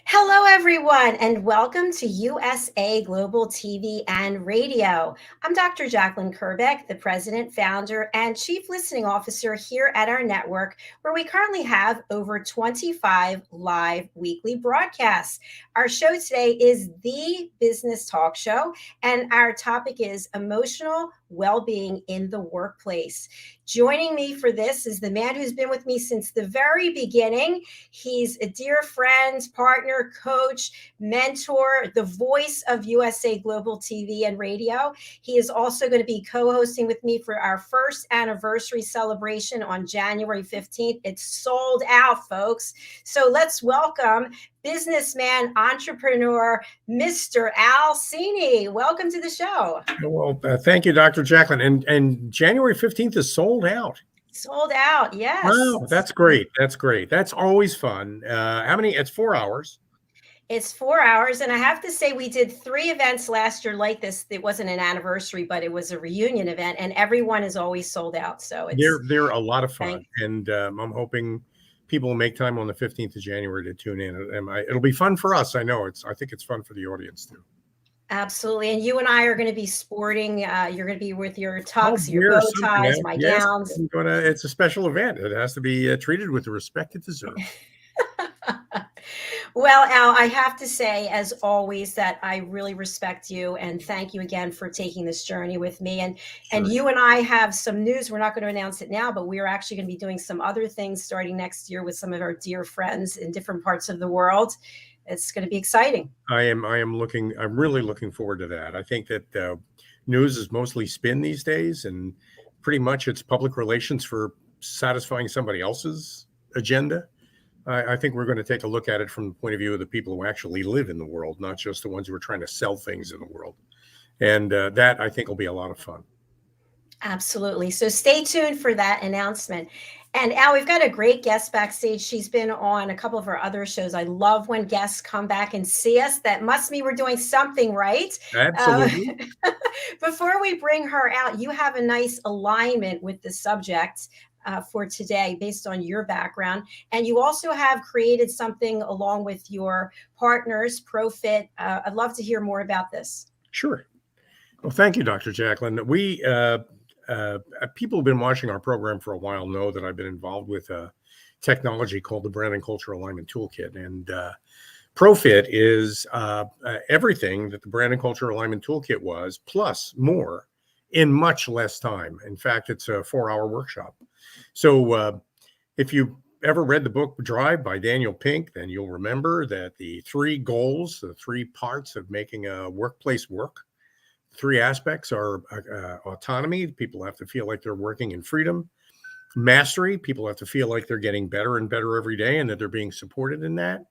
Hello, everyone, and welcome to USA Global TV and Radio. I'm Dr. JACALYN KERBECK, the President, Founder, and Chief Listening Officer here at our network, where we currently have over 25 live weekly broadcasts. Our show today is the Business Talk Show, and our topic is emotional well-being in the workplace. Joining me for this is the man who's been with me since the very beginning. He's a dear friend, partner, coach, mentor, the voice of USA Global TV and Radio. He is also going to be co-hosting with me for our first anniversary celebration on January 15th. It's sold out, folks. So let's welcome businessman, entrepreneur, Mr. al.cini. Welcome to the show. Well, thank you, Dr. JACALYN. And January 15th is sold out. Sold out, yes. Wow, that's great. That's great. That's always fun. How many? It's 4 hours. It's 4 hours. And I have to say, we did 3 events last year like this. It wasn't an anniversary, but it was a reunion event, and everyone is always sold out. So they're a lot of fun. And I'm hoping people will make time on the 15th of January to tune in. It'll be fun for us. I know I think it's fun for the audience too. Absolutely. And you and I are going to be sporting. You're going to be with your tux, your bow ties, my gowns. It's a special event. It has to be treated with the respect it deserves. Well, Al, I have to say, as always, that I really respect you and thank you again for taking this journey with me. And you and I have some news. We're not going to announce it now, but we are actually going to be doing some other things starting next year with some of our dear friends in different parts of the world. It's going to be exciting. I'm really looking forward to that. I think that news is mostly spin these days, and pretty much it's public relations for satisfying somebody else's agenda. I think we're going to take a look at it from the point of view of the people who actually live in the world, not just the ones who are trying to sell things in the world. And that, I think, will be a lot of fun. Absolutely. So stay tuned for that announcement. And Al, we've got a great guest backstage. She's been on a couple of our other shows. I love when guests come back and see us. That must mean we're doing something right. Absolutely. Before we bring her out, you have a nice alignment with the subject for today based on your background. And you also have created something along with your partners, Profit. I'd love to hear more about this. Sure. Well, thank you, Dr. JACALYN. We people who've been watching our program for a while know that I've been involved with a technology called the Brand and Culture Alignment Toolkit. And Profit is everything that the Brand and Culture Alignment Toolkit was, plus more, in much less time. In fact, it's a 4-hour workshop. So if you ever read the book Drive by Daniel Pink, then you'll remember that the 3 goals, the 3 parts of making a workplace work, 3 aspects are autonomy. People have to feel like they're working in freedom. Mastery. People have to feel like they're getting better and better every day and that they're being supported in that.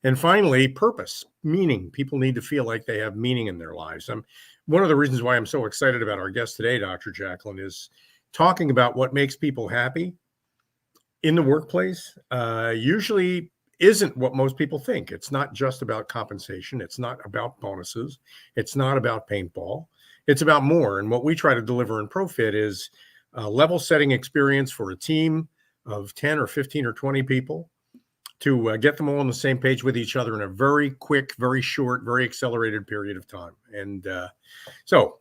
And finally, purpose, meaning. People need to feel like they have meaning in their lives. One of the reasons why I'm so excited about our guest today, Dr. JACALYN, is talking about what makes people happy in the workplace. Usually isn't what most people think. It's not just about compensation. It's not about bonuses. It's not about paintball. It's about more. And what we try to deliver in Profit is a level setting experience for a team of 10 or 15 or 20 people to get them all on the same page with each other in a very quick, very short, very accelerated period of time. And so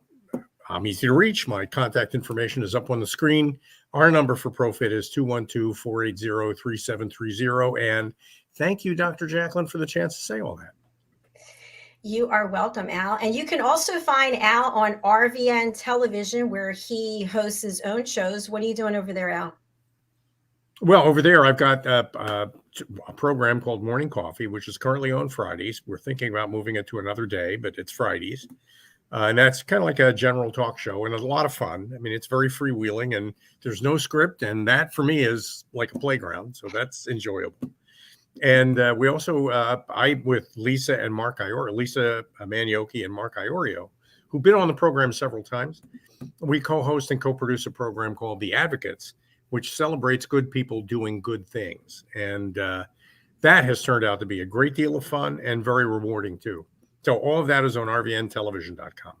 I'm easy to reach. My contact information is up on the screen. Our number for Profit is 212-480-3730. And thank you, Dr. JACALYN, for the chance to say all that. You are welcome, Al. And you can also find Al on RVN Television, where he hosts his own shows. What are you doing over there, Al? Well, over there, I've got a program called Morning Coffee, which is currently on Fridays. We're thinking about moving it to another day, but it's Fridays. And that's kind of like a general talk show, and it's a lot of fun. I mean, it's very freewheeling, and there's no script, and that for me is like a playground, so that's enjoyable. And we also, I with Lisa and Mark Iorio, Lisa Manioki and Mark Iorio, who've been on the program several times, we co-host and co-produce a program called The Advocates, which celebrates good people doing good things. And that has turned out to be a great deal of fun and very rewarding too. So all of that is on rvntelevision.com.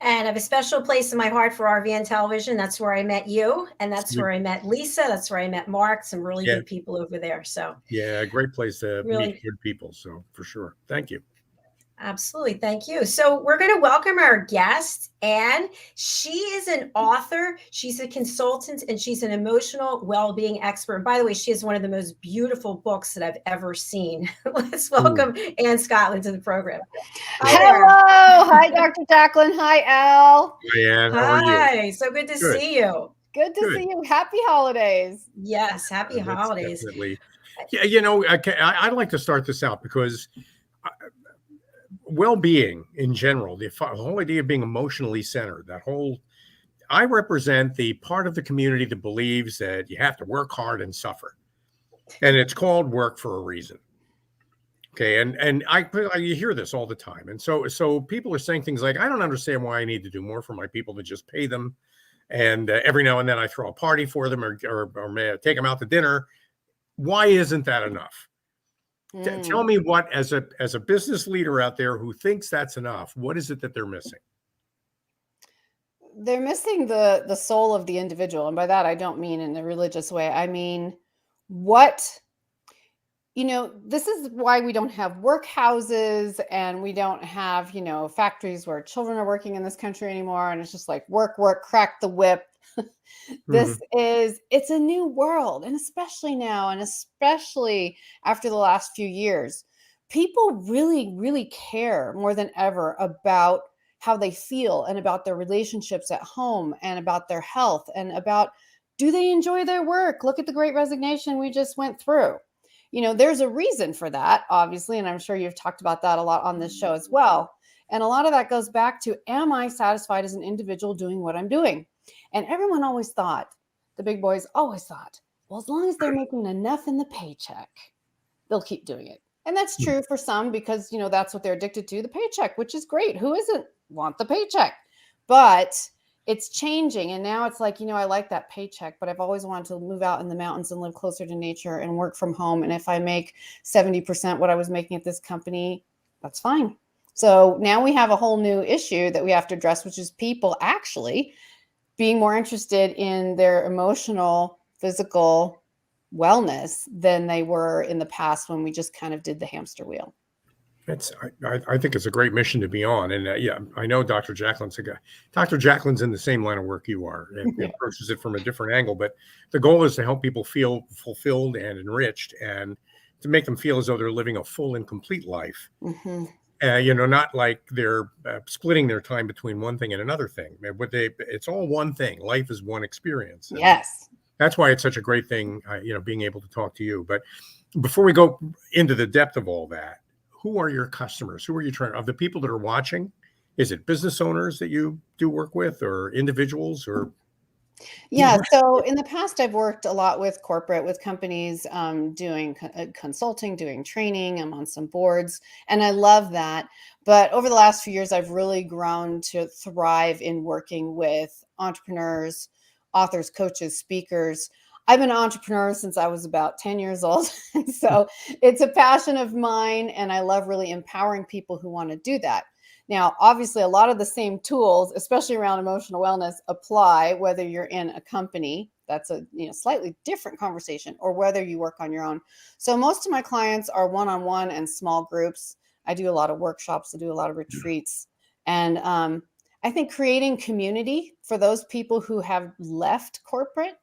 And I have a special place in my heart for RVN television. That's where I met you. And that's Sweet. where I met Lisa. That's where I met Mark, some really Yeah. good people over there. So Yeah. Great place to meet really, good people. So for sure. Thank you. absolutely. Thank you. So we're going to welcome our guest, Anne. She is an author, she's a consultant, and she's an emotional well-being expert. And by the way, she has one of the most beautiful books that I've ever seen. Let's welcome Anne Scottlin to the program. Hi there. Hello. Hi, Dr. Jacalyn. Hi, Al. Hi, Ann. How are you? Hi. So good to Good. see you. Good to see you. Happy holidays. Yes. Happy That's holidays. definitely. Yeah. You know, I'd like to start this out because well-being in general, the whole idea of being emotionally centered, I represent the part of the community that believes that you have to work hard and suffer, and it's called work for a reason. Okay, and you hear this all the time, and so people are saying things like, I don't understand why I need to do more for my people than just pay them, and every now and then I throw a party for them or may I take them out to dinner. Why isn't that enough? Tell me what, as a business leader out there who thinks that's enough, what is it that they're missing? They're missing the soul of the individual. And by that, I don't mean in a religious way. I mean, this is why we don't have workhouses and we don't have, factories where children are working in this country anymore. And it's just like work, crack the whip. It's a new world. And especially now, and especially after the last few years, people really, really care more than ever about how they feel and about their relationships at home and about their health and about, do they enjoy their work? Look at the Great Resignation we just went through. There's a reason for that, obviously. And I'm sure you've talked about that a lot on this show as well. And a lot of that goes back to, am I satisfied as an individual doing what I'm doing? And everyone always thought, the big boys always thought, well, as long as they're making enough in the paycheck, they'll keep doing it. And that's true for some because, that's what they're addicted to, the paycheck, which is great. Who isn't want the paycheck? But it's changing. And now it's like, I like that paycheck, but I've always wanted to move out in the mountains and live closer to nature and work from home. And if I make 70% what I was making at this company, that's fine. So now we have a whole new issue that we have to address, which is people actually being more interested in their emotional, physical wellness than they were in the past when we just kind of did the hamster wheel. I think it's a great mission to be on. And yeah, I know Dr. Jacalyn's a guy. Dr. Jacalyn's in the same line of work you are and approaches it from a different angle. But the goal is to help people feel fulfilled and enriched and to make them feel as though they're living a full and complete life. Not like they're splitting their time between one thing and another thing. It's all one thing. Life is one experience. And yes. That's why it's such a great thing, being able to talk to you. But before we go into the depth of all that, who are your customers? Who are you trying, of the people that are watching? Is it business owners that you do work with or individuals or? Yeah. So in the past, I've worked a lot with companies doing consulting, doing training. I'm on some boards and I love that. But over the last few years, I've really grown to thrive in working with entrepreneurs, authors, coaches, speakers. I've been an entrepreneur since I was about 10 years old. So it's a passion of mine. And I love really empowering people who want to do that. Now, obviously, a lot of the same tools, especially around emotional wellness, apply whether you're in a company. That's a slightly different conversation, or whether you work on your own. So most of my clients are one-on-one and small groups. I do a lot of workshops. I do a lot of retreats. And I think creating community for those people who have left corporate.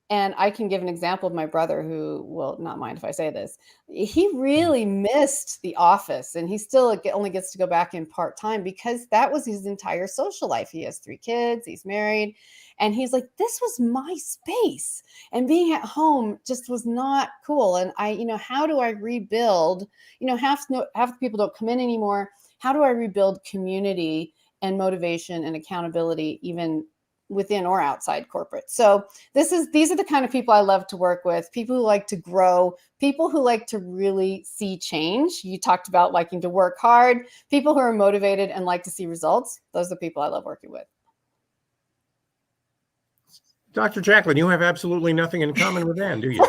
And I can give an example of my brother who will not mind if I say this. He really missed the office and he still only gets to go back in part-time because that was his entire social life. He has 3 kids, he's married, and he's like, this was my space. And being at home just was not cool. And how do I rebuild, half the people don't come in anymore. How do I rebuild community and motivation and accountability, even within or outside corporate? So these are the kind of people I love to work with, people who like to grow, people who like to really see change. You talked about liking to work hard, people who are motivated and like to see results. Those are the people I love working with. Dr. Jacalyn, you have absolutely nothing in common with Ann, do you?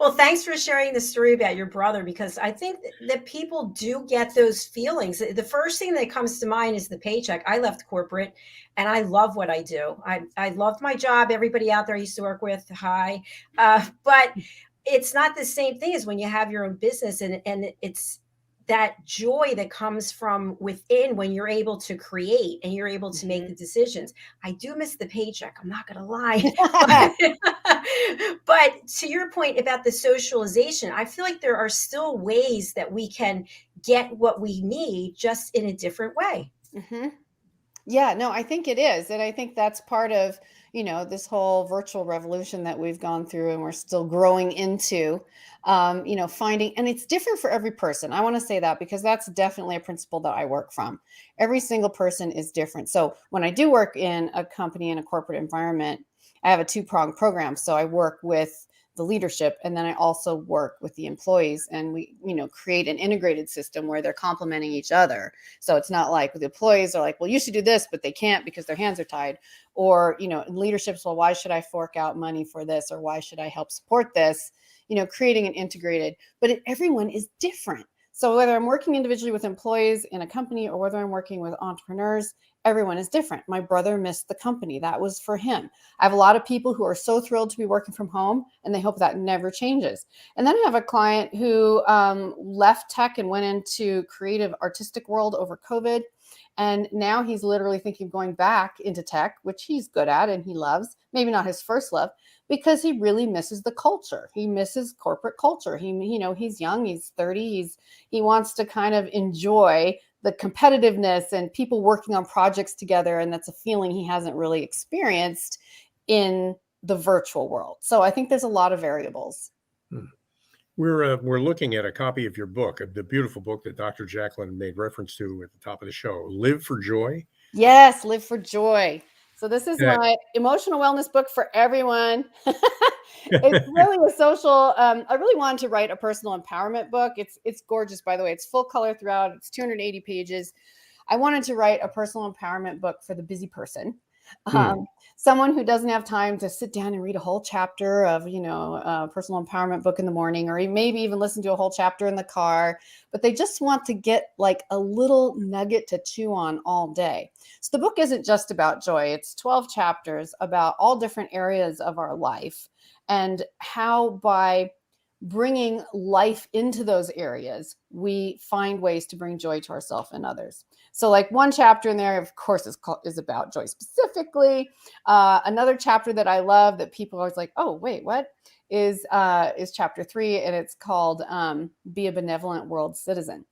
Well, thanks for sharing the story about your brother, because I think that people do get those feelings. The first thing that comes to mind is the paycheck. I left corporate and I love what I do. I loved my job. Everybody out there I used to work with, hi. But it's not the same thing as when you have your own business, and it's that joy that comes from within when you're able to create and you're able to make the decisions. I do miss the paycheck. I'm not going to lie. But to your point about the socialization, I feel like there are still ways that we can get what we need, just in a different way. Yeah, no, I think it is. And I think that's part of, this whole virtual revolution that we've gone through and we're still growing into, finding, and it's different for every person. I want to say that because that's definitely a principle that I work from. Every single person is different. So when I do work in a company, in a corporate environment, I have a two-pronged program. So I work with the leadership, and then I also work with the employees, and we, create an integrated system where they're complementing each other. So it's not like the employees are like, well, you should do this, but they can't because their hands are tied. Or, in leadership's, well, why should I fork out money for this? Or why should I help support this? Creating an integrated, but everyone is different. So whether I'm working individually with employees in a company or whether I'm working with entrepreneurs, everyone is different. My brother missed the company. That was for him. I have a lot of people who are so thrilled to be working from home, and they hope that never changes. And then I have a client who left tech and went into creative artistic world over COVID. And now he's literally thinking of going back into tech, which he's good at and he loves, maybe not his first love, because he really misses the culture. He misses corporate culture. He's young, he's 30, he wants to kind of enjoy the competitiveness and people working on projects together. And that's a feeling he hasn't really experienced in the virtual world. So I think there's a lot of variables. We're looking at a copy of your book, the beautiful book that Dr. JACALYN made reference to at the top of the show, Live for Joy. Yes, Live for Joy. So this is my emotional wellness book for everyone. It's really a social, I really wanted to write a personal empowerment book. It's gorgeous, by the way. It's full color throughout. It's 280 pages. I wanted to write a personal empowerment book for the busy person. Someone who doesn't have time to sit down and read a whole chapter of, a personal empowerment book in the morning, or maybe even listen to a whole chapter in the car, but they just want to get like a little nugget to chew on all day. So the book isn't just about joy. It's 12 chapters about all different areas of our life and how by bringing life into those areas, we find ways to bring joy to ourselves and others. So like one chapter in there, of course, is about joy specifically. Another chapter that I love that people are always like, oh, wait, what? Is chapter 3, and it's called Be a Benevolent World Citizen.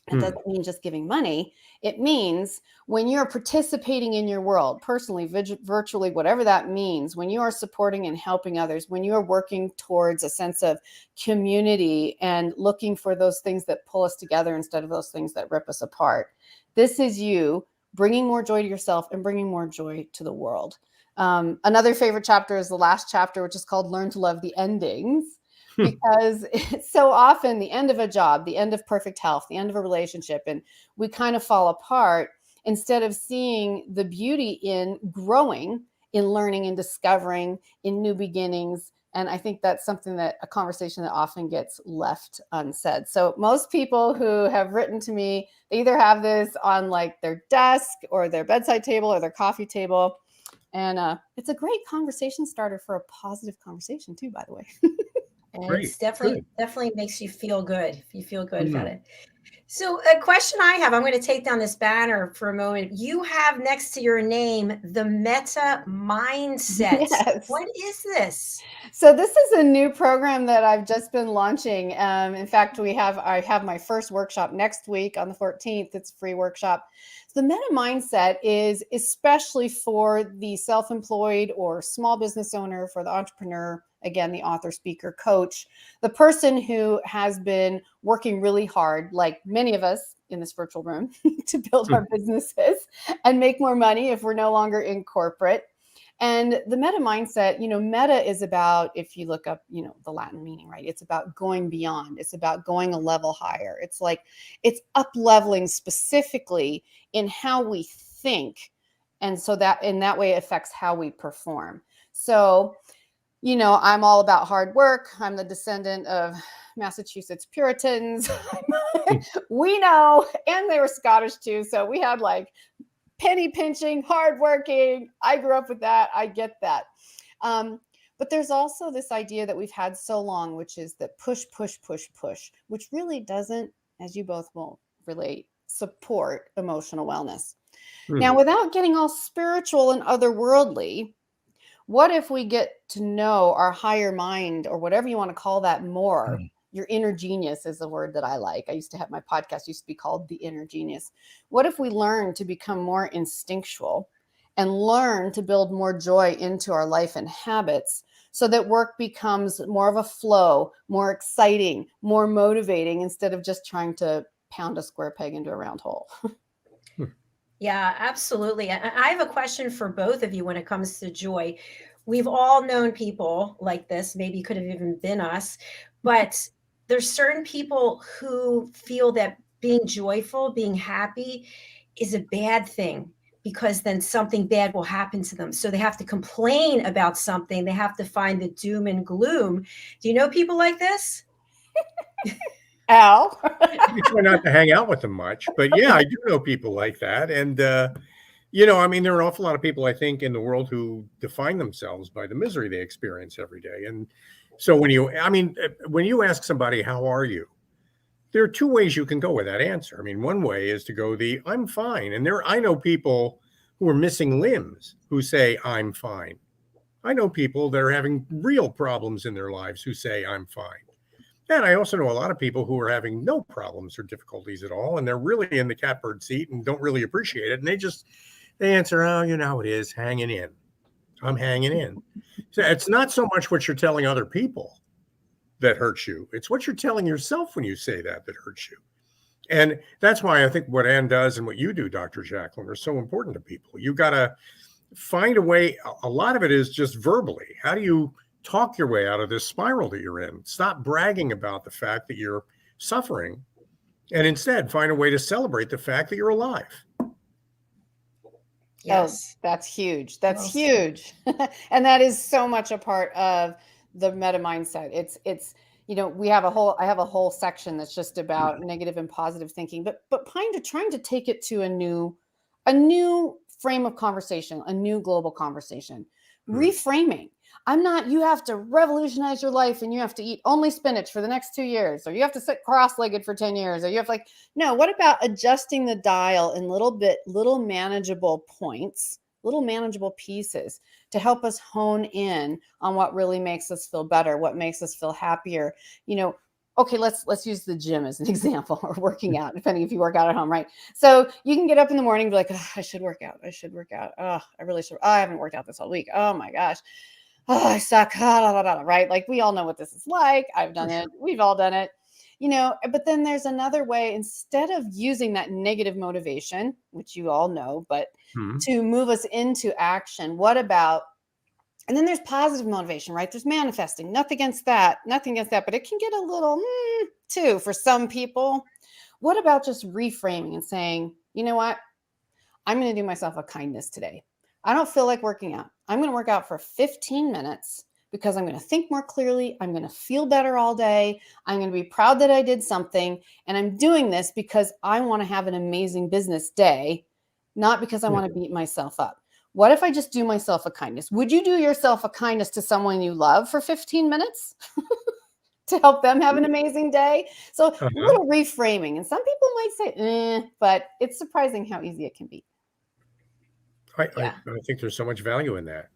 It doesn't mean just giving money. It means when you're participating in your world, personally, virtually, whatever that means, when you are supporting and helping others, when you are working towards a sense of community and looking for those things that pull us together instead of those things that rip us apart. This is you bringing more joy to yourself and bringing more joy to the world. Another favorite chapter is the last chapter, which is called Learn to Love the Endings. Because it's so often the end of a job, the end of perfect health, the end of a relationship, and we kind of fall apart instead of seeing the beauty in growing, in learning and discovering, in new beginnings. And I think that's something that a conversation that often gets left unsaid. So most people who have written to me, they either have this on like their desk or their bedside table or their coffee table. And it's a great conversation starter for a positive conversation too, by the way. And Great. it's definitely makes you feel good. You feel good about it. So a question I have, I'm going to take down this banner for a moment. You have next to your name, the meta mindset. Yes. What is this? So this is a new program that I've just been launching. In fact, I have my first workshop next week on the 14th. It's a free workshop. So the meta mindset is especially for the self-employed or small business owner, for the entrepreneur, again, the author, speaker, coach, the person who has been working really hard, like many of us in this virtual room, to build our businesses and make more money if we're no longer in corporate. And the meta mindset, meta is about, if you look up, the Latin meaning, right? It's about going beyond. It's about going a level higher. It's like, it's up leveling specifically in how we think. And so that in that way affects how we perform. So I'm all about hard work. I'm the descendant of Massachusetts Puritans. We know, and they were Scottish too. So we had like penny pinching, hardworking. I grew up with that. I get that. But there's also this idea that we've had so long, which is that push, push, push, push, which really doesn't, as you both will relate, support emotional wellness. Now, without getting all spiritual and otherworldly, what if we get to know our higher mind, or whatever you want to call that, more? Your inner genius is the word that I like. I used to have, my podcast used to be called The Inner Genius. What if we learn to become more instinctual and learn to build more joy into our life and habits, so that work becomes more of a flow, more exciting, more motivating, instead of just trying to pound a square peg into a round hole? Yeah, absolutely. I have a question for both of you when it comes to joy. We've all known people like this, maybe could have even been us, but there's certain people who feel that being joyful, being happy is a bad thing, because then something bad will happen to them. So they have to complain about something. They have to find the doom and gloom. Do you know people like this? Al? We try not to hang out with them much, but yeah, I do know people like that. And, I mean, there are an awful lot of people, I think, in the world who define themselves by the misery they experience every day. And so when you ask somebody, how are you? There are two ways you can go with that answer. I mean, one way is to go I'm fine. And I know people who are missing limbs who say, I'm fine. I know people that are having real problems in their lives who say, I'm fine. And I also know a lot of people who are having no problems or difficulties at all, and they're really in the catbird seat and don't really appreciate it. And they answer, oh, it is, hanging in. I'm hanging in. So it's not so much what you're telling other people that hurts you. It's what you're telling yourself when you say that hurts you. And that's why I think what Ann does and what you do, Dr. JACALYN, are so important to people. You got to find a way. A lot of it is just verbally. How do you talk your way out of this spiral that you're in? Stop bragging about the fact that you're suffering, and instead find a way to celebrate the fact that you're alive. Yes. Oh, that's huge. That's huge. And that is so much a part of the meta mindset. It's I have a whole section that's just about negative and positive thinking, but trying to take it to a new frame of conversation, a new global conversation, reframing. You have to revolutionize your life and you have to eat only spinach for the next 2 years, or you have to sit cross-legged for 10 years, or you have no, what about adjusting the dial in little manageable points, little manageable pieces to help us hone in on what really makes us feel better, what makes us feel happier. Okay, let's use the gym as an example, or working out, depending if you work out at home, right? So you can get up in the morning and be like, oh, I should work out. Oh, I really should. Oh, I haven't worked out this whole week. Oh my gosh. Oh, I suck. Right? Like, we all know what this is like. I've done it. We've all done it. But then there's another way. Instead of using that negative motivation, which you all know, but to move us into action, and then there's positive motivation, right? There's manifesting. Nothing against that, but it can get a little too for some people. What about just reframing and saying, you know what? I'm going to do myself a kindness today. I don't feel like working out. I'm going to work out for 15 minutes because I'm going to think more clearly. I'm going to feel better all day. I'm going to be proud that I did something. And I'm doing this because I want to have an amazing business day, not because I want to beat myself up. What if I just do myself a kindness? Would you do yourself a kindness to someone you love for 15 minutes to help them have an amazing day? So a little reframing. And some people might say, but it's surprising how easy it can be. I think there's so much value in that.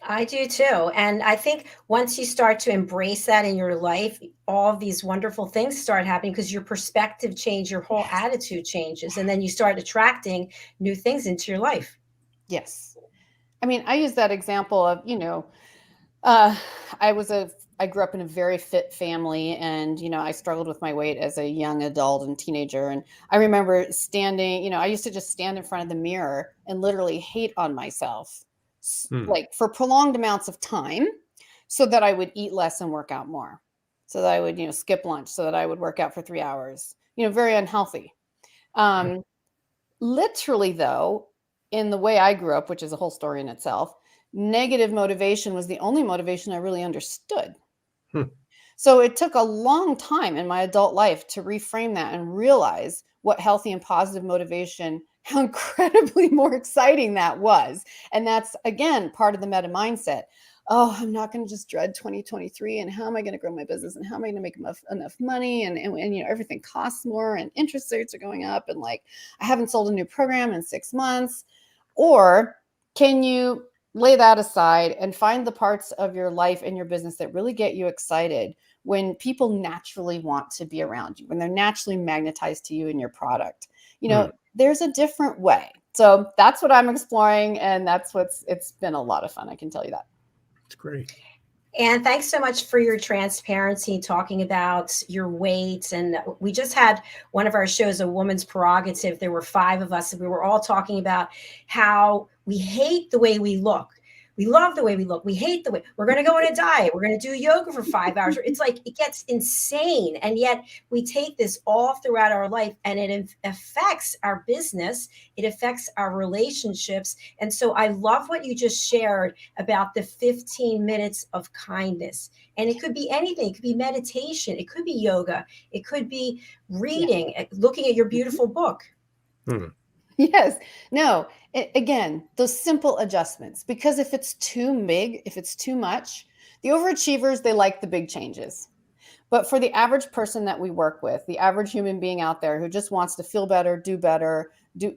I do too. And I think once you start to embrace that in your life, all of these wonderful things start happening, because your perspective changes, your whole attitude changes, and then you start attracting new things into your life. Yes. I mean, I use that example of, I grew up in a very fit family, and, I struggled with my weight as a young adult and teenager. And I remember standing, I used to just stand in front of the mirror and literally hate on myself, like for prolonged amounts of time, so that I would eat less and work out more, so that I would, skip lunch, so that I would work out for 3 hours, very unhealthy. Literally though, in the way I grew up, which is a whole story in itself, Negative motivation was the only motivation I really understood. Hmm. So it took a long time in my adult life to reframe that and realize what healthy and positive motivation, how incredibly more exciting that was. And that's, again, part of the meta mindset. Oh, I'm not going to just dread 2023 and how am I going to grow my business and how am I going to make enough money and everything costs more and interest rates are going up and like I haven't sold a new program in 6 months. Or can you lay that aside and find the parts of your life and your business that really get you excited when people naturally want to be around you, when they're naturally magnetized to you and your product? There's a different way. So that's what I'm exploring. And it's been a lot of fun. I can tell you that. It's great. And thanks so much for your transparency, talking about your weight. And we just had one of our shows, A Woman's Prerogative. There were 5 of us, and we were all talking about how we hate the way we look. We love the way we look. We hate the way we're going to go on a diet. We're going to do yoga for 5 hours. It's like it gets insane. And yet we take this all throughout our life, and it affects our business. It affects our relationships. And so I love what you just shared about the 15 minutes of kindness. And it could be anything. It could be meditation. It could be yoga. It could be reading, looking at your beautiful book. Hmm. Yes. No, again, those simple adjustments, because if it's too big, if it's too much, the overachievers, they like the big changes. But for the average person that we work with, the average human being out there who just wants to feel better,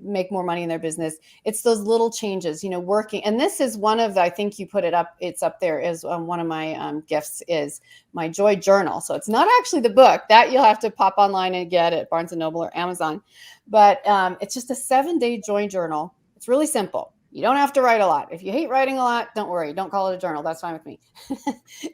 make more money in their business, it's those little changes, working. And this is one of I think you put it up, it's up there as one of my gifts is my joy journal. So it's not actually the book that you'll have to pop online and get at Barnes & Noble or Amazon, but it's just a 7-day joy journal. It's really simple. You don't have to write a lot. If you hate writing a lot, don't worry. Don't call it a journal. That's fine with me.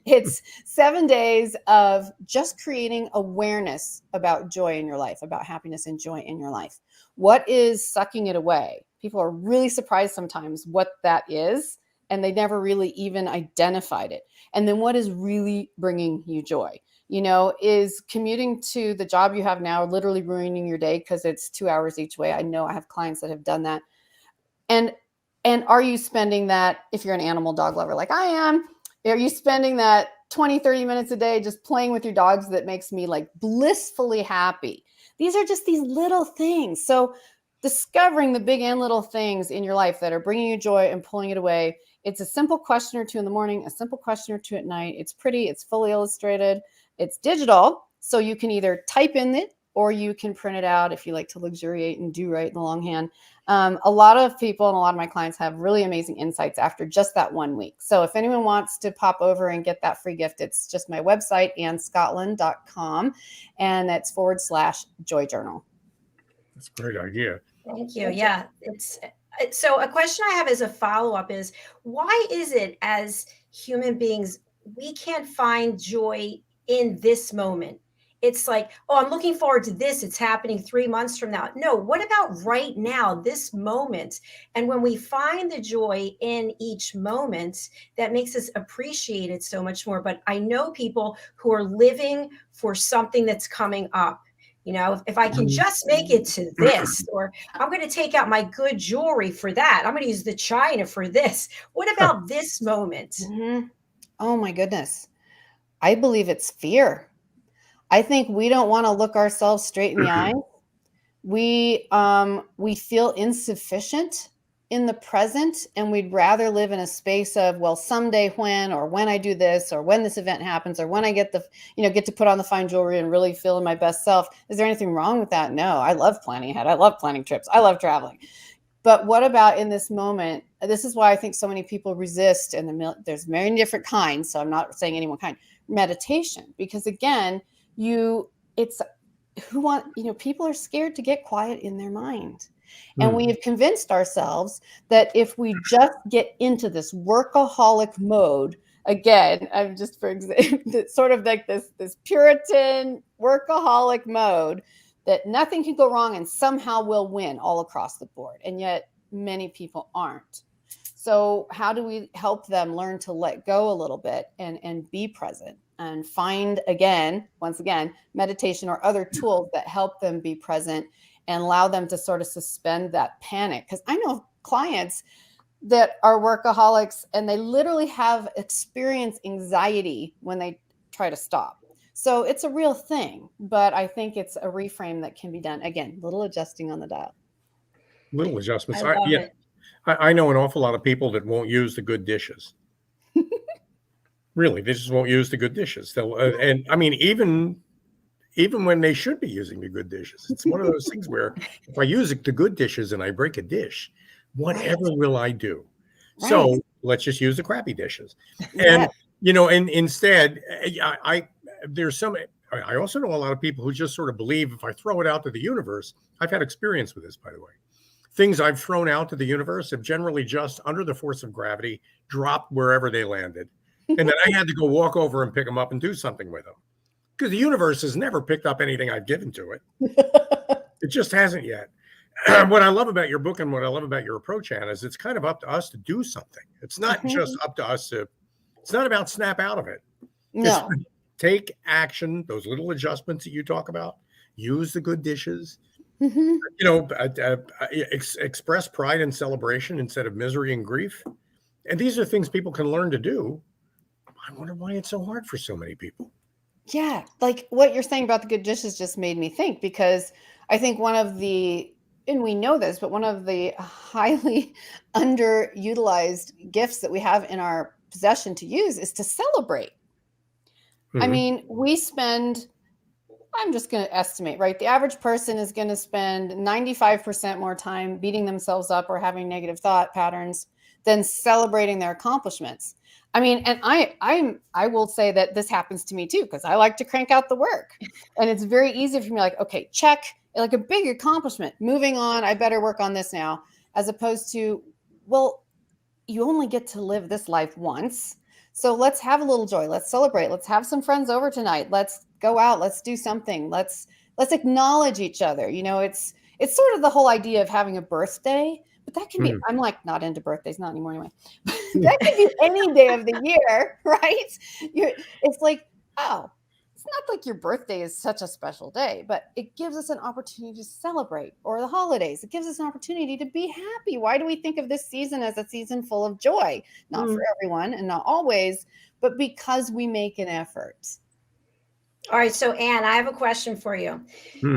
It's 7 days of just creating awareness about joy in your life, about happiness and joy in your life. What is sucking it away? People are really surprised sometimes what that is, and they never really even identified it. And then what is really bringing you joy? Is commuting to the job you have now literally ruining your day because it's 2 hours each way? I know I have clients that have done that. And are you spending that, if you're an animal dog lover like I am, are you spending that 20, 30 minutes a day just playing with your dogs that makes me like blissfully happy? These are just these little things. So discovering the big and little things in your life that are bringing you joy and pulling it away. It's a simple question or two in the morning, a simple question or two at night. It's pretty, it's fully illustrated, it's digital. So you can either type in it or you can print it out if you like to luxuriate and do right in the longhand. A lot of people and a lot of my clients have really amazing insights after just that 1 week. So if anyone wants to pop over and get that free gift, it's just my website, Scottlin.com, and that's /joy journal. That's a great idea. Thank you. Yeah, so a question I have as a follow-up is, why is it as human beings we can't find joy in this moment? It's like, oh, I'm looking forward to this. It's happening 3 months from now. No, what about right now, this moment? And when we find the joy in each moment, that makes us appreciate it so much more. But I know people who are living for something that's coming up. If I can just make it to this, or I'm going to take out my good jewelry for that. I'm going to use the china for this. What about this moment? Mm-hmm. Oh my goodness. I believe it's fear. I think we don't want to look ourselves straight in the eye. We feel insufficient in the present, and we'd rather live in a space of, well, someday when I do this, or when this event happens, or when I get get to put on the fine jewelry and really feel my best self. Is there anything wrong with that? No, I love planning ahead. I love planning trips. I love traveling. But what about in this moment? This is why I think so many people resist, and there's many different kinds. So I'm not saying any one kind. Meditation, because again, people are scared to get quiet in their mind. And we have convinced ourselves that if we just get into this workaholic mode, again, I'm just, for example, sort of like this Puritan workaholic mode, that nothing can go wrong and somehow we'll win all across the board. And yet many people aren't. So how do we help them learn to let go a little bit and be present and find, once again, meditation or other tools that help them be present and allow them to sort of suspend that panic? Because I know clients, that are workaholics, and they literally have experience anxiety when they try to stop. So it's a real thing, but I think it's a reframe that can be done. Again, little adjusting on the dial. Little adjustments. I love it. I know an awful lot of people that won't use the good dishes. Really, they just won't use the good dishes. They'll, and I mean, even when they should be using the good dishes, it's one of those things where if I use the good dishes and I break a dish, whatever will I do? Right. So let's just use the crappy dishes. Yeah. And and instead, there's some. I also know a lot of people who just sort of believe if I throw it out to the universe. I've had experience with this, by the way. Things I've thrown out to the universe have generally just, under the force of gravity, dropped wherever they landed. And then I had to go walk over and pick them up and do something with them. Because the universe has never picked up anything I've given to it. It just hasn't yet. What I love about your book and what I love about your approach, Anna, is it's kind of up to us to do something. It's not just up to us to, it's not about snap out of it. No. Just take action, those little adjustments that you talk about, use the good dishes, express pride and celebration instead of misery and grief. And these are things people can learn to do. I wonder why it's so hard for so many people. Yeah, like what you're saying about the good dishes just made me think, because I think one of the, and we know this, but one of the highly underutilized gifts that we have in our possession to use is to celebrate. I mean, we spend, I'm just going to estimate, right? The average person is going to spend 95% more time beating themselves up or having negative thought patterns than celebrating their accomplishments. I mean, and I will say that this happens to me too, because I like to crank out the work, and it's very easy for me, like, okay, check, like a big accomplishment, moving on. I better work on this now, as opposed to, well, you only get to live this life once. So let's have a little joy. Let's celebrate. Let's have some friends over tonight. Let's go out. Let's do something. Let's acknowledge each other. It's sort of the whole idea of having a birthday. But that can be, I'm like not into birthdays, not anymore anyway. That could be any day of the year, right? It's like, oh, it's not like your birthday is such a special day, but it gives us an opportunity to celebrate, or the holidays. It gives us an opportunity to be happy. Why do we think of this season as a season full of joy? Not for everyone and not always, but because we make an effort. All right. So, Anne, I have a question for you.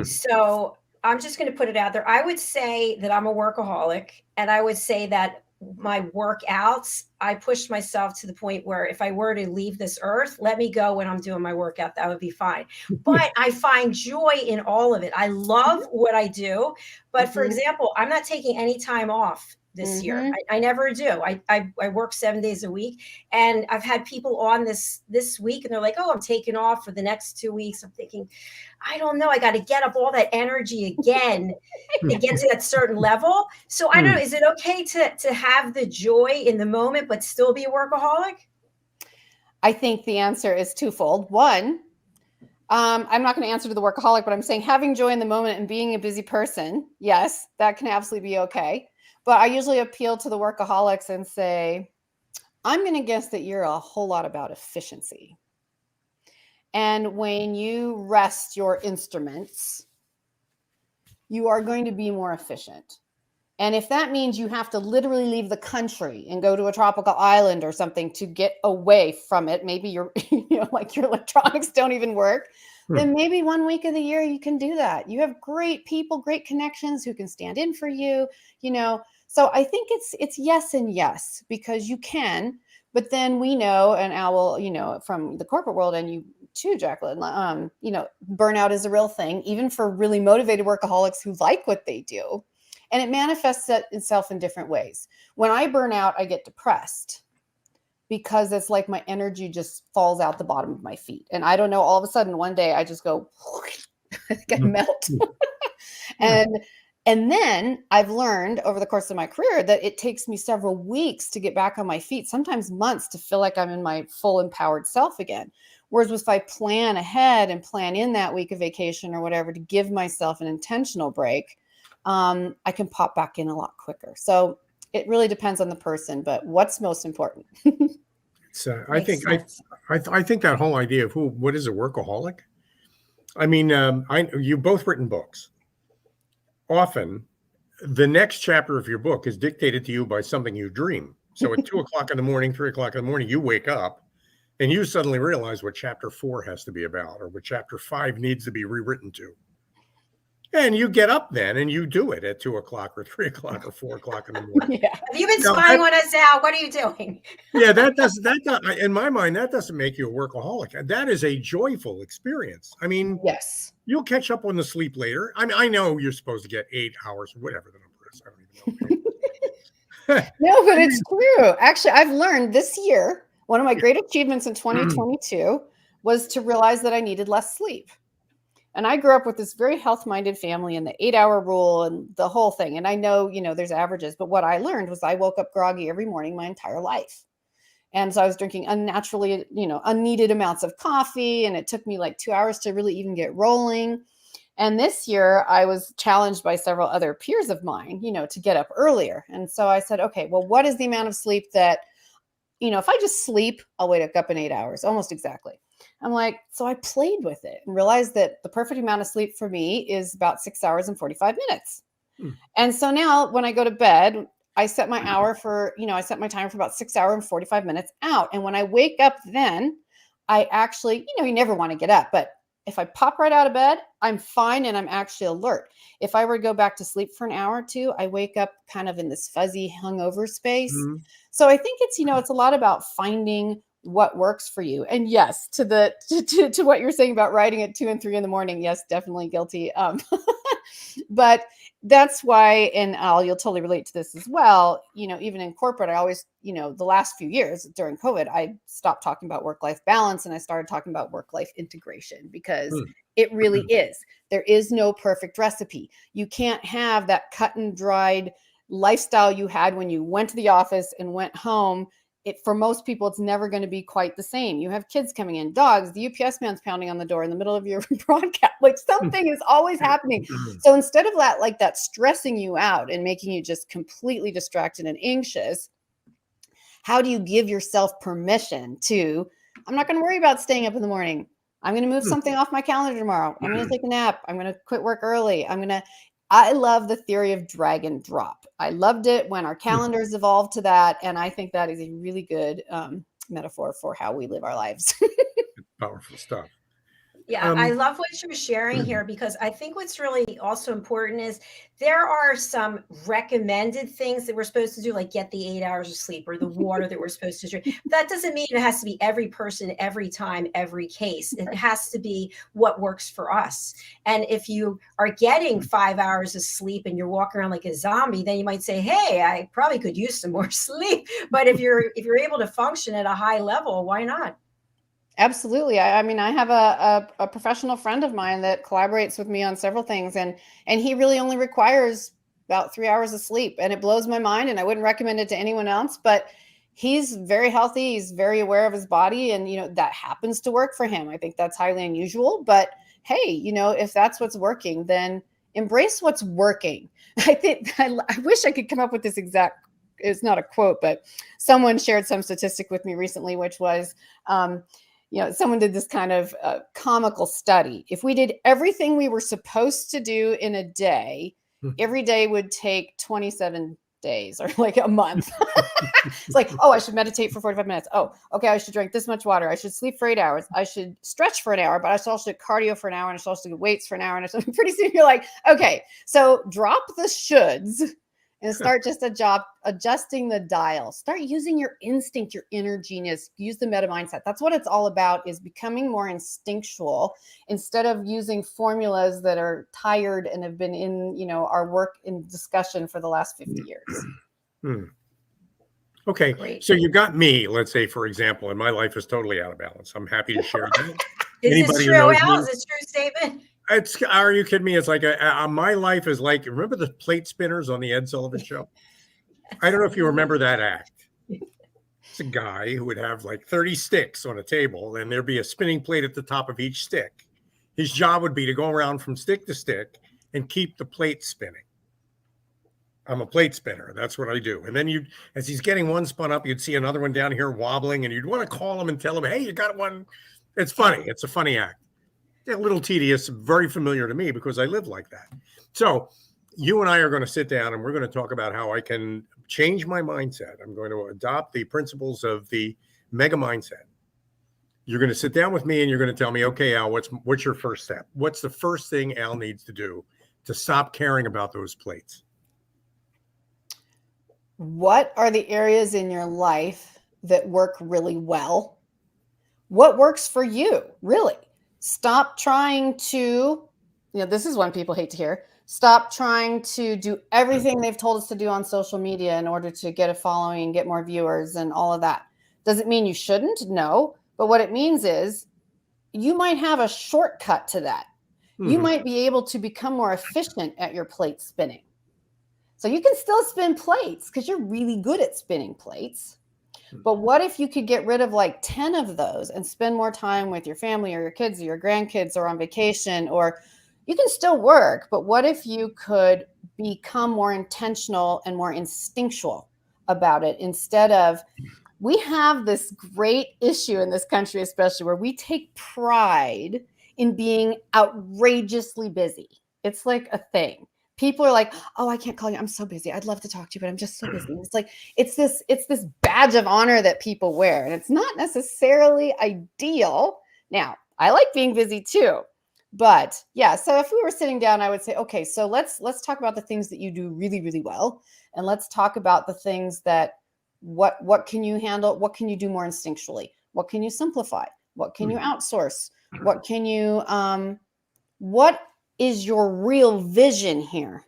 So I'm just going to put it out there. I would say that I'm a workaholic, and I would say that my workouts, I pushed myself to the point where if I were to leave this earth, let me go when I'm doing my workout, that would be fine. But I find joy in all of it. I love what I do. But for example, I'm not taking any time off this year. I never do. I work 7 days a week, and I've had people on this week, and they're like, oh, I'm taking off for the next 2 weeks. I'm thinking, I don't know. I got to get up all that energy again to get to that certain level. So I don't know. Is it okay to have the joy in the moment, but still be a workaholic? I think the answer is twofold. One, I'm not going to answer to the workaholic, but I'm saying having joy in the moment and being a busy person, yes, that can absolutely be okay. But I usually appeal to the workaholics and say, I'm going to guess that you're a whole lot about efficiency. And when you rest your instruments, you are going to be more efficient. And if that means you have to literally leave the country and go to a tropical island or something to get away from it, maybe you're, like your electronics don't even work, then maybe 1 week of the year you can do that. You have great people, great connections who can stand in for you, So I think it's yes and yes, because you can, but then we know, and Al will, from the corporate world, and you too, JACALYN, burnout is a real thing, even for really motivated workaholics who like what they do. And it manifests itself in different ways. When I burn out, I get depressed, because it's like my energy just falls out the bottom of my feet. And I don't know, all of a sudden one day I just go, I think I melt. And then I've learned over the course of my career that it takes me several weeks to get back on my feet, sometimes months, to feel like I'm in my full empowered self again. Whereas if I plan ahead and plan in that week of vacation or whatever to give myself an intentional break, I can pop back in a lot quicker. So it really depends on the person, but what's most important? I think that whole idea of what is a workaholic? I mean, you've both written books. Often, the next chapter of your book is dictated to you by something you dream. So at 2 o'clock in the morning, 3 o'clock in the morning, you wake up and you suddenly realize what chapter 4 has to be about, or what chapter 5 needs to be rewritten to. And you get up then and you do it at 2 o'clock or 3 o'clock or 4 o'clock in the morning. Yeah. Have you been spying on us out? What are you doing? Yeah, in my mind, that doesn't make you a workaholic. That is a joyful experience. I mean, Yes. you'll catch up on the sleep later. I mean, I know you're supposed to get 8 hours or whatever the number is. I don't even know. No, but it's true. Actually, I've learned this year, one of my great achievements in 2022 was to realize that I needed less sleep. And I grew up with this very health-minded family and the 8-hour rule and the whole thing. And I know, there's averages, but what I learned was I woke up groggy every morning my entire life. And so I was drinking unnaturally, unneeded amounts of coffee. And it took me like 2 hours to really even get rolling. And this year I was challenged by several other peers of mine, to get up earlier. And so I said, okay, well, what is the amount of sleep that, if I just sleep, I'll wake up in 8 hours, almost exactly. I'm like, so I played with it and realized that the perfect amount of sleep for me is about 6 hours and 45 minutes. And so now when I go to bed, I set my hour for, I set my timer for about 6 hours and 45 minutes out. And when I wake up, then I actually, you never want to get up, but if I pop right out of bed, I'm fine and I'm actually alert. If I were to go back to sleep for an hour or two, I wake up kind of in this fuzzy hungover space. So I think it's, it's a lot about finding what works for you. And yes, to what you're saying about writing at 2 and 3 in the morning. Yes, definitely guilty. But that's why, and you'll totally relate to this as well. Even in corporate, I always, the last few years during COVID, I stopped talking about work-life balance and I started talking about work-life integration because it really is. There is no perfect recipe. You can't have that cut and dried lifestyle you had when you went to the office and went home. For most people, it's never going to be quite the same. You have kids coming in, dogs, the UPS man's pounding on the door in the middle of your broadcast. Like something is always happening. So instead of that stressing you out and making you just completely distracted and anxious, how do you give yourself permission to, I'm not going to worry about staying up in the morning. I'm going to move something off my calendar tomorrow. I'm going to take a nap. I'm going to quit work early. I love the theory of drag and drop. I loved it when our calendars evolved to that. And I think that is a really good metaphor for how we live our lives. Powerful stuff. Yeah, I love what you're sharing here because I think what's really also important is there are some recommended things that we're supposed to do, like get the 8 hours of sleep or the water that we're supposed to drink. But that doesn't mean it has to be every person, every time, every case. It has to be what works for us. And if you are getting 5 hours of sleep and you're walking around like a zombie, then you might say, hey, I probably could use some more sleep. But if you're able to function at a high level, why not? Absolutely. I mean, I have a professional friend of mine that collaborates with me on several things, and he really only requires about 3 hours of sleep, and it blows my mind, and I wouldn't recommend it to anyone else, but he's very healthy. He's very aware of his body, and, that happens to work for him. I think that's highly unusual, but hey, if that's what's working, then embrace what's working. I think I wish I could come up with this exact, it's not a quote, but someone shared some statistic with me recently, which was, someone did this kind of comical study. If we did everything we were supposed to do in a day, every day would take 27 days or like a month. It's like, oh, I should meditate for 45 minutes. Oh, okay, I should drink this much water. I should sleep for 8 hours. I should stretch for an hour, but I should also do cardio for an hour, and I should also do weights for an hour. And pretty soon you're like, okay, so drop the shoulds and start just adjusting the dial. Start using your instinct, your inner genius. Use the meta mindset. That's what it's all about, is becoming more instinctual instead of using formulas that are tired and have been in, our work in discussion for the last 50 years. Okay. Great. So you got me, let's say, for example, and my life is totally out of balance. I'm happy to share that. Is this true, Al? Is this a true statement? Are you kidding me? It's like my life is like, remember the plate spinners on the Ed Sullivan Show? I don't know if you remember that act. It's a guy who would have like 30 sticks on a table, and there'd be a spinning plate at the top of each stick. His job would be to go around from stick to stick and keep the plate spinning. I'm a plate spinner. That's what I do. And then as he's getting one spun up, you'd see another one down here wobbling, and you'd want to call him and tell him, hey, you got one. It's funny. It's a funny act. A little tedious, very familiar to me because I live like that. So you and I are going to sit down and we're going to talk about how I can change my mindset. I'm going to adopt the principles of the mega mindset. You're going to sit down with me and you're going to tell me, okay, Al, what's your first step? What's the first thing Al needs to do to stop caring about those plates? What are the areas in your life that work really well? What works for you, really? Stop trying to, this is one people hate to hear. Stop trying to do everything they've told us to do on social media in order to get a following, get more viewers and all of that. Does it mean you shouldn't? No. But what it means is you might have a shortcut to that. You might be able to become more efficient at your plate spinning. So you can still spin plates because you're really good at spinning plates. But what if you could get rid of like 10 of those and spend more time with your family or your kids or your grandkids or on vacation? Or you can still work, but what if you could become more intentional and more instinctual about it instead of, we have this great issue in this country, especially where we take pride in being outrageously busy. It's like a thing. People are like, oh, I can't call you. I'm so busy. I'd love to talk to you, but I'm just so busy. It's like, it's this badge of honor that people wear. And it's not necessarily ideal. Now, I like being busy too. But yeah, so if we were sitting down, I would say, okay, so let's talk about the things that you do really, really well. And let's talk about the things that, what can you handle? What can you do more instinctually? What can you simplify? What can you outsource? What can you, what is your real vision here?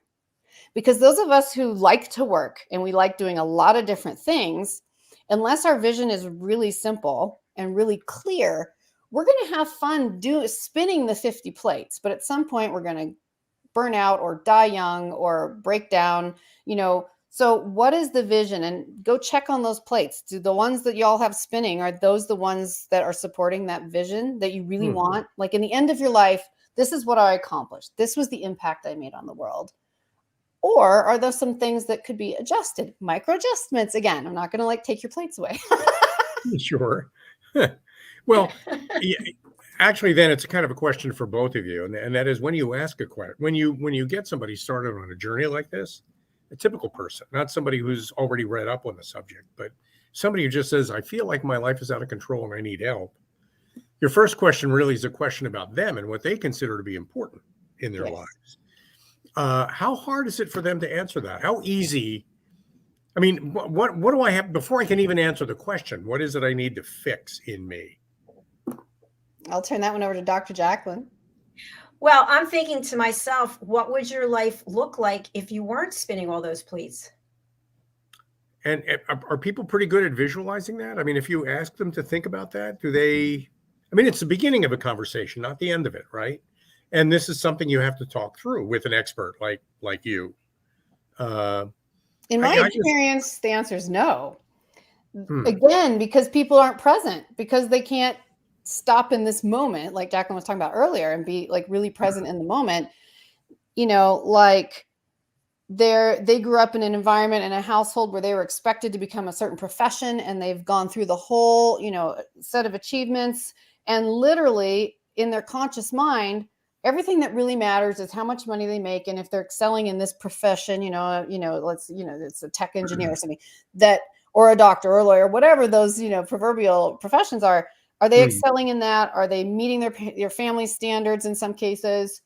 Because those of us who like to work and we like doing a lot of different things, unless our vision is really simple and really clear, we're going to have fun spinning the 50 plates. But at some point, we're going to burn out or die young or break down, So what is the vision? And go check on those plates. Do the ones that y'all have spinning, are those the ones that are supporting that vision that you really want? Like in the end of your life, this is what I accomplished. This was the impact I made on the world. Or are there some things that could be adjusted? Micro adjustments. Again, I'm not going to take your plates away. Sure. Well, yeah, actually, then it's kind of a question for both of you. And that is, when you ask a question, when you get somebody started on a journey like this, a typical person, not somebody who's already read up on the subject, but somebody who just says, I feel like my life is out of control and I need help. Your first question really is a question about them and what they consider to be important in their lives. How hard is it for them to answer that? How easy? I mean, what do I have before I can even answer the question? What is it I need to fix in me? I'll turn that one over to Dr. JACALYN. Well, I'm thinking to myself, what would your life look like if you weren't spinning all those plates? And are people pretty good at visualizing that? I mean, if you ask them to think about that, do they? I mean, it's the beginning of a conversation, not the end of it, right? And this is something you have to talk through with an expert like you. In my experience, the answer is no. Again, because people aren't present, because they can't stop in this moment, like JACALYN was talking about earlier, and be really present in the moment. They grew up in an environment, in a household where they were expected to become a certain profession, and they've gone through the whole, set of achievements, and literally in their conscious mind, everything that really matters is how much money they make, and if they're excelling in this profession, it's a tech engineer or something, or a doctor or a lawyer, whatever those proverbial professions are they excelling in that? Are they meeting their family standards in some cases?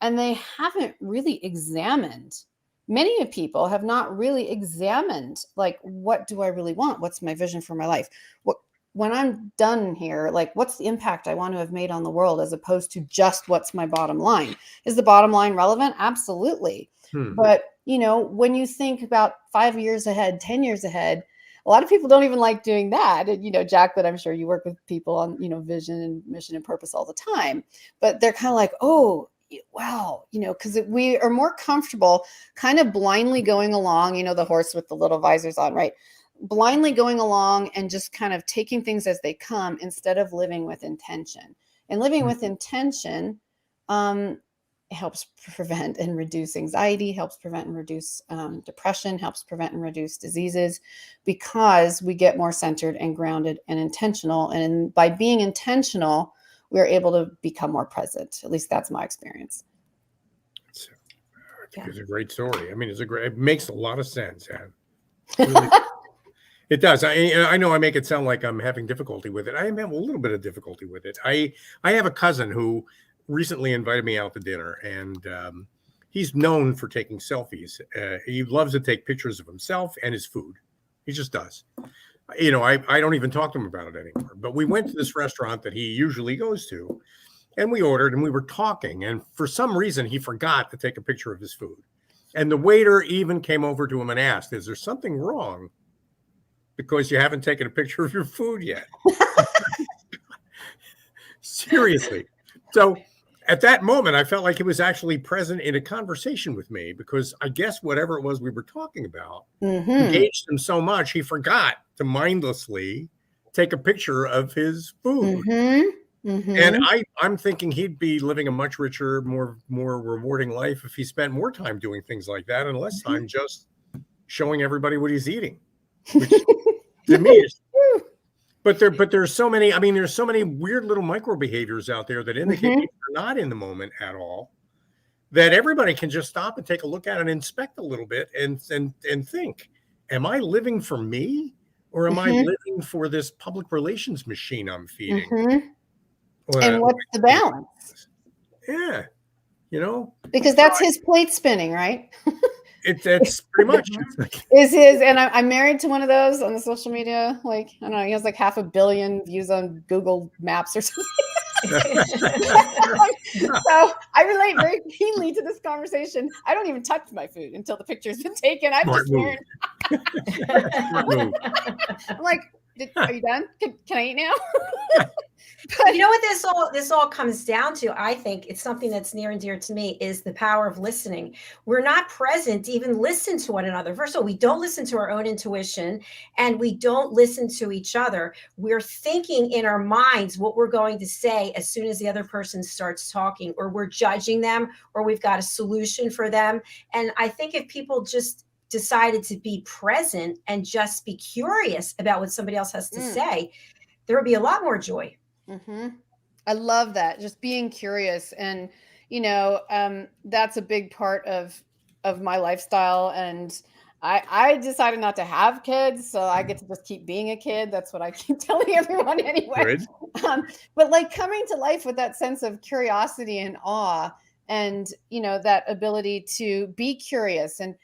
And they haven't really examined. Many people have not really examined, what do I really want? What's my vision for my life? When I'm done here, what's the impact I want to have made on the world, as opposed to just what's my bottom line? Is the bottom line relevant? Absolutely. But, when you think about 5 years ahead, 10 years ahead, a lot of people don't even like doing that. And, Jack, that I'm sure you work with people on, vision and mission and purpose all the time, but they're kind of like, oh, wow, because we are more comfortable kind of blindly going along, the horse with the little visors on, right? Blindly going along and just kind of taking things as they come instead of living with intention. And living with intention helps prevent and reduce anxiety, helps prevent and reduce depression, helps prevent and reduce diseases, because we get more centered and grounded and intentional. And by being intentional, we're able to become more present. At least that's my experience. Yeah. It's a great story. I mean, it makes a lot of sense. Really, it does. I know I make it sound like I'm having difficulty with it. I am having a little bit of difficulty with it. I have a cousin who recently invited me out to dinner, and he's known for taking selfies. He loves to take pictures of himself and his food. He just does. I don't even talk to him about it anymore. But we went to this restaurant that he usually goes to, and we ordered, and we were talking. And for some reason, he forgot to take a picture of his food. And the waiter even came over to him and asked, "Is there something wrong because you haven't taken a picture of your food yet?" Seriously. So at that moment, I felt like he was actually present in a conversation with me, because I guess whatever it was we were talking about engaged him so much, he forgot to mindlessly take a picture of his food. And I'm thinking he'd be living a much richer, more rewarding life if he spent more time doing things like that and less time just showing everybody what he's eating, which to me is. But there's so many. I mean, there's so many weird little micro behaviors out there that indicate people are not in the moment at all, that everybody can just stop and take a look at and inspect a little bit and think, am I living for me, or am I living for this public relations machine I'm feeding? And what's the balance? Yeah, because that's his plate spinning, right? It's pretty much is his. And I'm married to one of those on the social media. Like, I don't know, he has like 500 million views on Google Maps or something. So I relate very keenly to this conversation. I don't even touch my food until the picture's been taken. I'm just staring. I'm like, are you done? Can I eat now? But you know what this all comes down to? I think it's something that's near and dear to me, is the power of listening. We're not present to even listen to one another. First of all, we don't listen to our own intuition, and we don't listen to each other. We're thinking in our minds what we're going to say as soon as the other person starts talking, or we're judging them, or we've got a solution for them. And I think if people just decided to be present and just be curious about what somebody else has to say, there would be a lot more joy. I love that. Just being curious. And, that's a big part of my lifestyle. And I decided not to have kids, so I get to just keep being a kid. That's what I keep telling everyone anyway. But like coming to life with that sense of curiosity and awe, and, that ability to be curious. And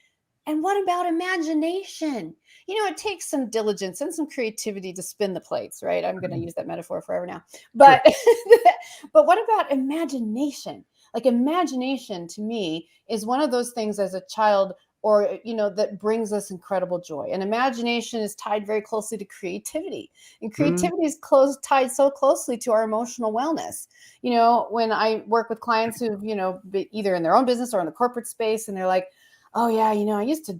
what about imagination? It takes some diligence and some creativity to spin the plates, right? I'm going to use that metaphor forever now. But but what about imagination? Like, imagination to me is one of those things as a child, or, that brings us incredible joy. And imagination is tied very closely to creativity. And creativity is tied so closely to our emotional wellness. When I work with clients who've, either in their own business or in the corporate space, and they're like, oh yeah, I used to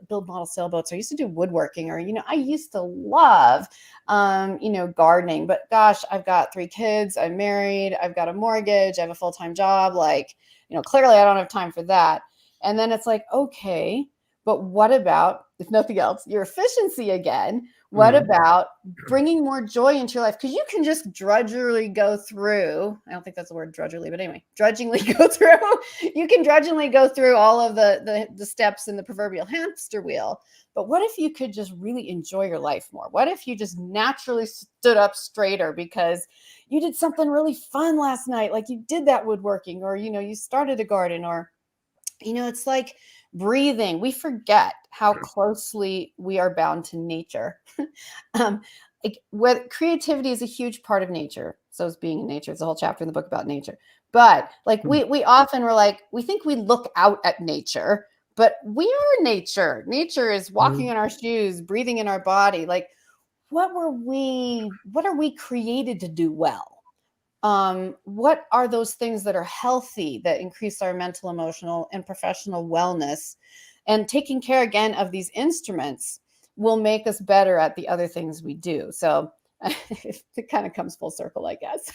build model sailboats. I used to do woodworking, or, I used to love, gardening, but gosh, I've got 3 kids. I'm married. I've got a mortgage. I have a full-time job. Like, clearly I don't have time for that. And then it's like, okay, but what about, if nothing else, your efficiency again? What about bringing more joy into your life? Because you can just drudgery go through. I don't think that's the word, drudgery, but anyway, drudgingly go through. You can drudgingly go through all of the steps in the proverbial hamster wheel. But what if you could just really enjoy your life more? What if you just naturally stood up straighter because you did something really fun last night, like you did that woodworking, or, you started a garden, or, it's like breathing. We forget how closely we are bound to nature. Creativity is a huge part of nature. So is being in nature. It's a whole chapter in the book about nature. But like we often were like, we think we look out at nature, but we are nature. Nature is walking in our shoes, breathing in our body. Like, what are we created to do well? What are those things that are healthy, that increase our mental, emotional, and professional wellness? And taking care again of these instruments will make us better at the other things we do. So it kind of comes full circle, I guess.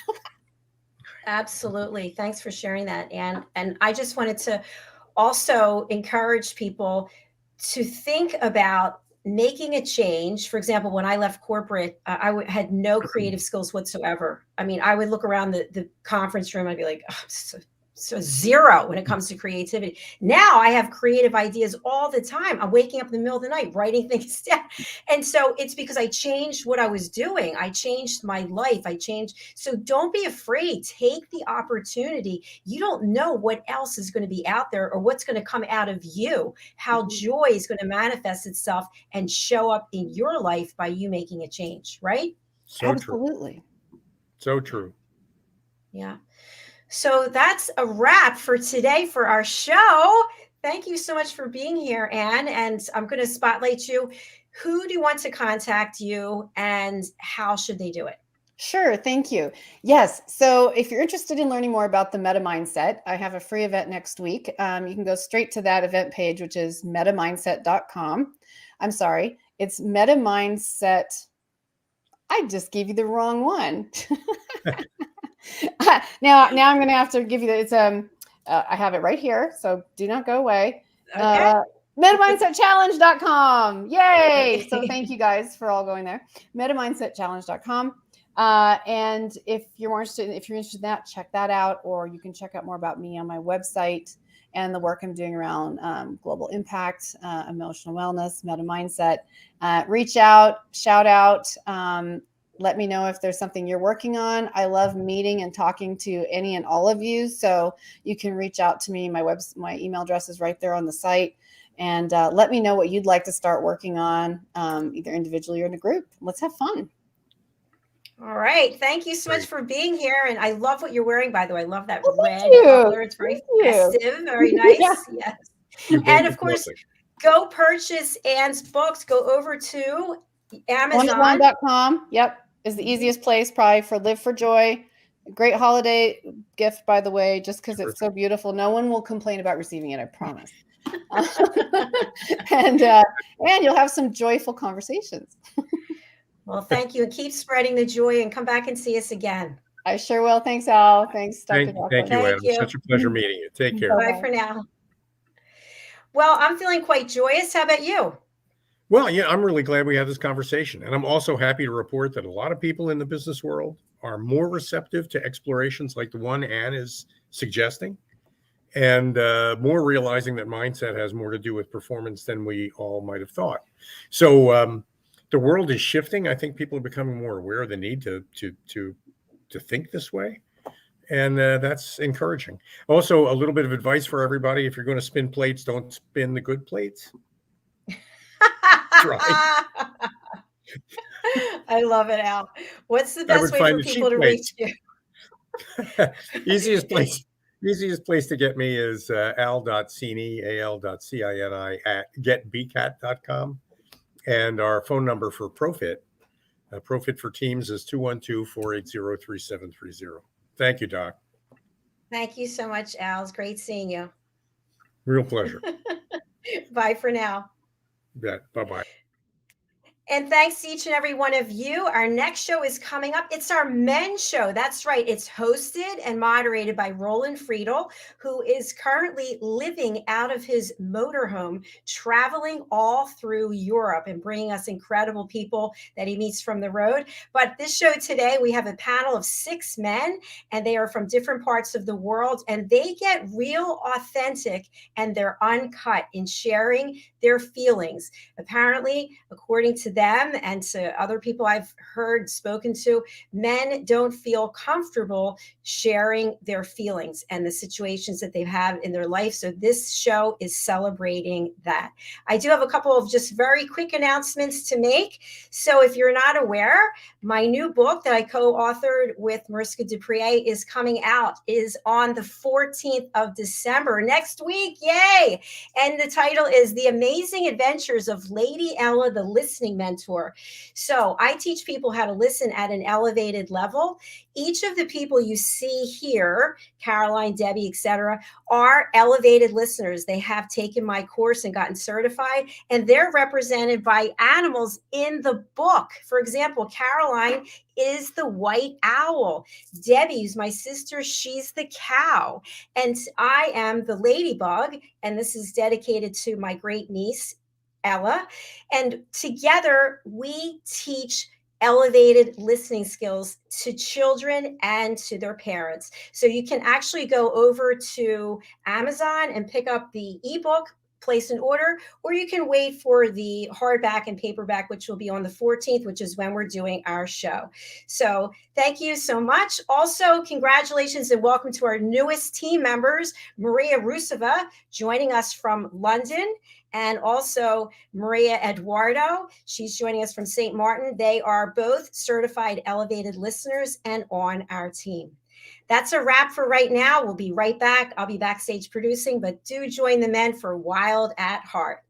Absolutely. Thanks for sharing that, Anne. And I just wanted to also encourage people to think about making a change. For example, when I left corporate, I had no creative skills whatsoever. I mean, I would look around the conference room. I'd be like, oh, I'm so zero when it comes to creativity. Now I have creative ideas all the time. I'm waking up in the middle of the night writing things down. And so it's because I changed what I was doing. I changed my life. I changed. So don't be afraid. Take the opportunity. You don't know what else is going to be out there or what's going to come out of you, how joy is going to manifest itself and show up in your life by you making a change, right? So Absolutely. true. So true. Yeah. So that's a wrap for today for our show. Thank you so much for being here, Anne. And I'm going to spotlight you. Who do you want to contact you and how should they do it? Sure. Thank you. Yes. So if you're interested in learning more about the meta mindset, I have a free event next week. You can go straight to that event page, which is metamindset.com. I'm sorry. It's meta mindset. I just gave you the wrong one. Now I'm going to have to give you that. It's I have it right here, so do not go away. Okay. Metamindsetchallenge.com. Yay! So thank you guys for all going there. Metamindsetchallenge.com. And if you're interested in that, check that out, or you can check out more about me on my website and the work I'm doing around global impact, emotional wellness, meta mindset. Reach out, shout out. Let me know if there's something you're working on. I love meeting and talking to any and all of you. So you can reach out to me. My email address is right there on the site. And let me know what you'd like to start working on, either individually or in a group. Let's have fun. All right. Thank you so much for being here. And I love what you're wearing, by the way. I love that red color. It's very festive. Very nice. Yeah. Yes. And of course, go purchase Anne's books. Go over to Amazon.com. Yep. Is the easiest place probably for Live for Joy. Great holiday gift, by the way, just because it's so beautiful. No one will complain about receiving it, I promise. And you'll have some joyful conversations. Well, thank you. And keep spreading the joy and come back and see us again. I sure will. Thanks, Al. Thanks, Dr. Thank you, Adam. Such a pleasure meeting you. Take care. Bye for now. Well, I'm feeling quite joyous. How about you? Well, yeah, I'm really glad we had this conversation. And I'm also happy to report that a lot of people in the business world are more receptive to explorations like the one Anne is suggesting, and more realizing that mindset has more to do with performance than we all might have thought. So the world is shifting. I think people are becoming more aware of the need to think this way. And that's encouraging. Also, a little bit of advice for everybody. If you're going to spin plates, don't spin the good plates. Right. I love it, Al. What's the best way for people to reach you? Easiest place to get me is al.cini, al.cini at getbcat.com. And our phone number for Profit for Teams is 212-480-3730. Thank you, Doc. Thank you so much, Al. It's great seeing you. Real pleasure. Bye for now. Yeah, bye-bye. And thanks to each and every one of you. Our next show is coming up. It's our men's show. That's right. It's hosted and moderated by Roland Friedel, who is currently living out of his motorhome, traveling all through Europe and bringing us incredible people that he meets from the road. But this show today, we have a panel of 6 men, and they are from different parts of the world, and they get real, authentic, and they're uncut in sharing their feelings. Apparently, according to them and to other people I've heard, spoken to, men don't feel comfortable sharing their feelings and the situations that they've had in their life. So this show is celebrating that. I do have a couple of just very quick announcements to make. So if you're not aware, my new book that I co-authored with Mariska Duprier is coming out, is on the 14th of December, next week. Yay! And the title is The Amazing Adventures of Lady Ella, the Listening Mentor. So I teach people how to listen at an elevated level. Each of the people you see here, Caroline, Debbie, etc., are elevated listeners. They have taken my course and gotten certified, and they're represented by animals in the book. For example, Caroline is the white owl. Debbie, who's my sister, she's the cow. And I am the ladybug, and this is dedicated to my great niece, Ella. And together we teach elevated listening skills to children and to their parents. So you can actually go over to Amazon and pick up the ebook, place an order, or you can wait for the hardback and paperback, which will be on the 14th, which is when we're doing our show. So thank you so much. Also, congratulations and welcome to our newest team members, Maria Ruseva, joining us from London, and also Maria Eduardo. She's joining us from St. Martin. They are both certified elevated listeners and on our team. That's a wrap for right now. We'll be right back. I'll be backstage producing, but do join the men for Wild at Heart.